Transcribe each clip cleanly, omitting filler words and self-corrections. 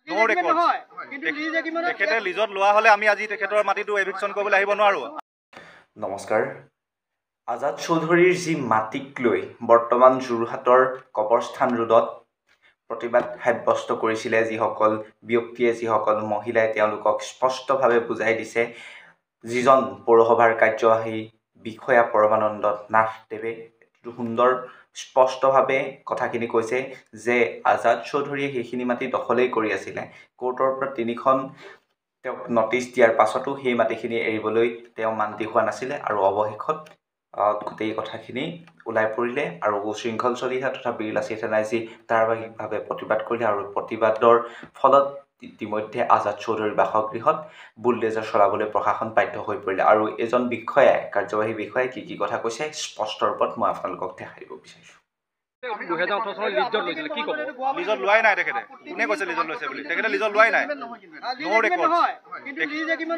নো record তেখেতে লিজত লোৱা হ'লে আমি আজি তেখেতৰ মাটিটো এভিকশ্যন কৰিবলৈ আহিব নোৱাৰোঁ। নমস্কাৰ। আজাদ চৌধুৰীৰ যি মাটিক লৈ বৰ্তমান যোৰহাটৰ কবৰস্থান ৰোডত প্ৰতিবাদ সাব্যস্ত কৰিছিলে যিসকল ব্যক্তিয়ে, যিসকল মহিলাই, তেওঁলোকক স্পষ্টভাৱে বুজাই দিছে যিজন পৌৰসভাৰ কাৰ্যবাহী বিষয়া পৰমানন্দ নাথদেৱে সুন্দৰ স্পষ্টভাৱে কথাখিনি কৈছে যে আজাদ চৌধুৰীয়ে সেইখিনি মাটি দখলেই কৰি আছিলে। কোৰ্টৰ পৰা 3খন তেওঁক নটিচ দিয়াৰ পাছতো সেই মাটিখিনি এৰিবলৈ তেওঁ মান্তি হোৱা নাছিলে আৰু অৱশেষত গোটেই কথাখিনি ওলাই পৰিলে আৰু উশৃংখল চলিহা তথা বীৰলাচি থানাই যি ধাৰাবাহিকভাৱে প্ৰতিবাদ কৰিলে আৰু প্ৰতিবাদৰ ফলত ইতিমধ্যে আজাদ চৌধুৰীৰ বাসগৃহত বুলডেজাৰ চলাবলৈ প্ৰশাসন বাধ্য হৈ পৰিলে আৰু এজন বিষয়াই, কাৰ্যবাহী বিষয়াই কি কথা কৈছে স্পষ্ট ৰূপত মই আপোনালোকক দেখাই দিব বিচাৰিছোঁ। 2018 চনত লিজত লৈছিলে, কি ক'ব? লিজত লোৱাই নাই তেখেতে। কোনে কৈছে লিজত লৈছে বুলি? তেখেতে লিজত লোৱাই নাই। নো ৰেকৰ্ড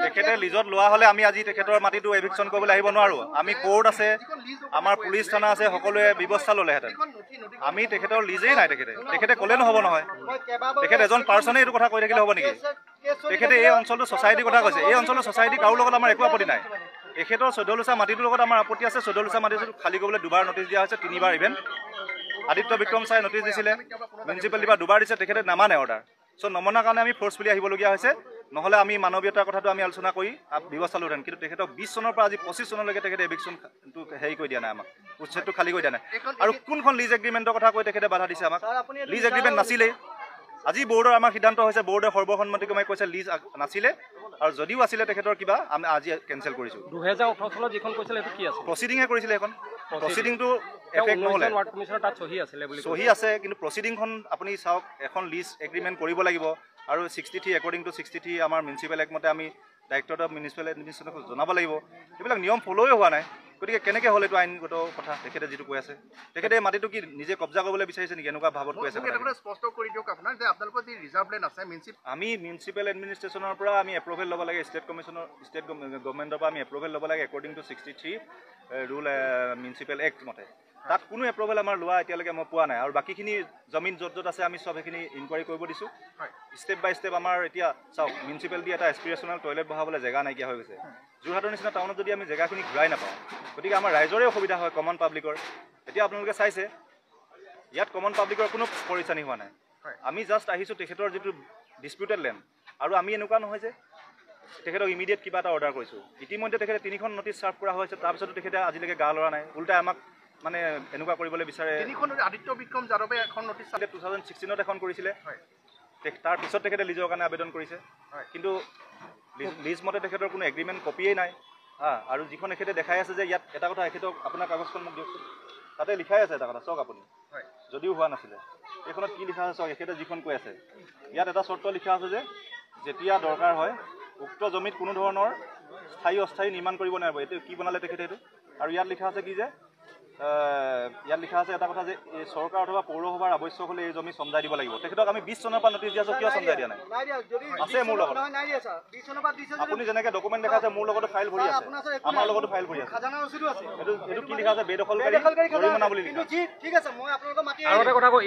তেখেতে লিজত লোৱা হ'লে আমি আজি তেখেতৰ মাটিটো এভিকশ্যন কৰিবলৈ আহিব নোৱাৰোঁ। আমি কোৰ্ট আছে, আমাৰ পুলিচ থানা আছে, সকলোৱে ব্যৱস্থা ল'লেহেঁতেন। আমি তেখেতৰ লিজেই নাই। তেখেতে ক'লে নহ'ব নহয়। তেখেতে এজন পাৰ্চনে এইটো কথা কৈ থাকিলে হ'ব নেকি? তেখেতে এই অঞ্চলটো ছ'চাইটিৰ কথা কৈছে। এই অঞ্চলটো ছ'চাইটি কাৰো লগত আমাৰ একো আপত্তি নাই। তেখেতৰ 14 লোচা মাটিটোৰ লগত আমাৰ আপত্তি আছে। 14 লোচা মাটিটো খালী কৰিবলৈ 2বাৰ নটিচ দিয়া হৈছে, 3বাৰ ইভেন আদিত্য বিক্ৰম চাই নটিচ দিছিলে, মিউনিচিপালিটিৰ পৰা 2বাৰ দিছে, তেখেতে নামানে অৰ্ডাৰ। চ' নমনাৰ কাৰণে আমি ফ'ৰ্চফুলি আহিবলগীয়া হৈছে। নহ'লে আমি মানৱীয়তাৰ কথাটো আমি আলোচনা কৰি ব্যৱস্থা ল'লেন। কিন্তু তেখেতক 20 চনৰ পৰা আজি 25 চনলৈকে তেখেতে এভিকশ্যনটো হেৰি কৰি দিয়া নাই, আমাক উচ্ছেদটো খালী কৰি দিয়া নাই। আৰু কোনখন লিজ এগ্ৰিমেণ্টৰ কথা কৈ তেখেতে বাধা দিছে আমাক? লিজ এগ্ৰিমেণ্ট নাছিলেই। আজি বৰ্ডৰ আমাৰ সিদ্ধান্ত হৈছে, বৰ্ডে সৰ্বসন্মতিক্ৰমে কৈছে লিজ নাছিলে আৰু যদিও আছিলে তেখেতৰ কিবা আমি আজি কেঞ্চেল কৰিছোঁ। 2018 চনত যিখন কৈছিলে সেইটো কি আছে? প্ৰচিডিঙে কৰিছিলে এখন। প্ৰচিডিংটো এফেক্ট নহ'লে। ৱাৰ্ড কমিছনৰ তাত চহী আছিলে বুলি চহী আছে, কিন্তু প্ৰচিডিংখন আপুনি চাওক, এখন লিজ এগ্ৰিমেণ্ট কৰিব লাগিব আৰু 63 একৰ্ডিং টু 63 আমাৰ মিউনিচিপেল একমতে আমি ডাইৰেক্টৰেট অফ মিউনিচিপেল এডমিনিষ্ট্ৰেশ্যনক জনাব লাগিব। এইবিলাক নিয়ম ফ'ল'ই হোৱা নাই। গতিকে কেনেকৈ হ'ল এইটো আইনগত কথা? তেখেতে যিটো কৈ আছে, তেখেতে মাটিটো কি নিজে কব্জা কৰিবলৈ বিচাৰিছে নেকি? এনেকুৱা ভাৱত কৈ আছে। স্পষ্ট কৰি দিয়ক আপোনাৰ যে আপোনালোকৰ যি ৰিজাৰ্ভ লেণ্ড আছে আমি মিউনিচিপেল এডমিনিষ্ট্ৰেশ্যনৰ পৰা আমি এপ্ৰুভেল ল'ব লাগে, ষ্টেট গভৰ্ণমেণ্টৰ পৰা আমি এপ্ৰুভেল ল'ব লাগে according to 63 rule municipal act মতে। তাত কোনো এপ্ৰুভেল আমাৰ লোৱা এতিয়ালৈকে মই পোৱা নাই। আৰু বাকীখিনি জমিন য'ত আছে আমি চব সেইখিনি ইনকুৱাৰী কৰিব দিছোঁ। ষ্টেপ বাই ষ্টেপ আমাৰ এতিয়া চাওক, মিউনিচিপালিটি এটা এস্পিৰেশ্যনেল টয়লেট বহাবলৈ জেগা নাইকিয়া হৈ গৈছে। যোৰহাটৰ নিচিনা টাউনত যদি আমি জেগাখিনি ঘূৰাই নাপাওঁ, গতিকে আমাৰ ৰাইজৰে অসুবিধা হয়, কমন পাব্লিকৰ। এতিয়া আপোনালোকে চাইছে ইয়াত কমন পাব্লিকৰ কোনো পৰিচানি হোৱা নাই। আমি জাষ্ট আহিছোঁ তেখেতৰ যিটো ডিছপিউটেড লেণ্ড, আৰু আমি এনেকুৱা নহয় যে তেখেতক ইমিডিয়েট কিবা এটা অৰ্ডাৰ কৰিছোঁ। ইতিমধ্যে তেখেতে 3খন নটিচ চাৰ্ভ কৰা হৈছে, তাৰপিছতো তেখেতে আজিলৈকে গা লৰা নাই। উল্টাই আমাক মানে এনেকুৱা কৰিবলৈ বিচাৰে। আদিত্য বিক্ৰম যাদৱে এখন নটিচ 2016ত এখন কৰিছিলে, তাৰপিছত তেখেতে লিজৰ কাৰণে আবেদন কৰিছে। কিন্তু লিজ মতে তেখেতৰ কোনো এগ্ৰিমেণ্ট কপিয়েই নাই। আৰু যিখন তেখেতে দেখাই আছে যে ইয়াত এটা কথা, এখেতক আপোনাৰ কাগজখন মোক দিয়কচোন, তাতে লিখাই আছে এটা কথা, চাওক আপুনি, যদিও হোৱা নাছিলে। এইখনত কি লিখা আছে চাওক, এখেতে যিখন কৈ আছে ইয়াত এটা চৰ্ত লিখা আছে যে যেতিয়া দৰকাৰ হয় উক্ত জমিত কোনো ধৰণৰ স্থায়ী অস্থায়ী নিৰ্মাণ কৰিব নোৱাৰিব। এইটো কি বনালে তেখেতে এইটো? আৰু ইয়াত লিখা আছে কি যে ইয়াত লিখা আছে এটা কথা যে এই চৰকাৰ অথবা পৌৰসভাৰ আৱশ্যক হ'লে এই জমি চমজাই দিব লাগিব। তেখেতক আমি 20 চনৰ পৰা নটিচ দি আছোঁ, কিয় চমজাই দিয়া নাই? আছে মোৰ লগত। আপুনি যেনেকৈ ডকুমেণ্ট দেখাইছে মোৰ লগতো ফাইল ভৰি আছে, আমাৰ লগতো ফাইল ভৰি আছে। এইটো কি লিখা আছে? বেদখলকাৰী জৰিমনা বুলি লিখা আছে। আৰু এটা কথা কওঁ,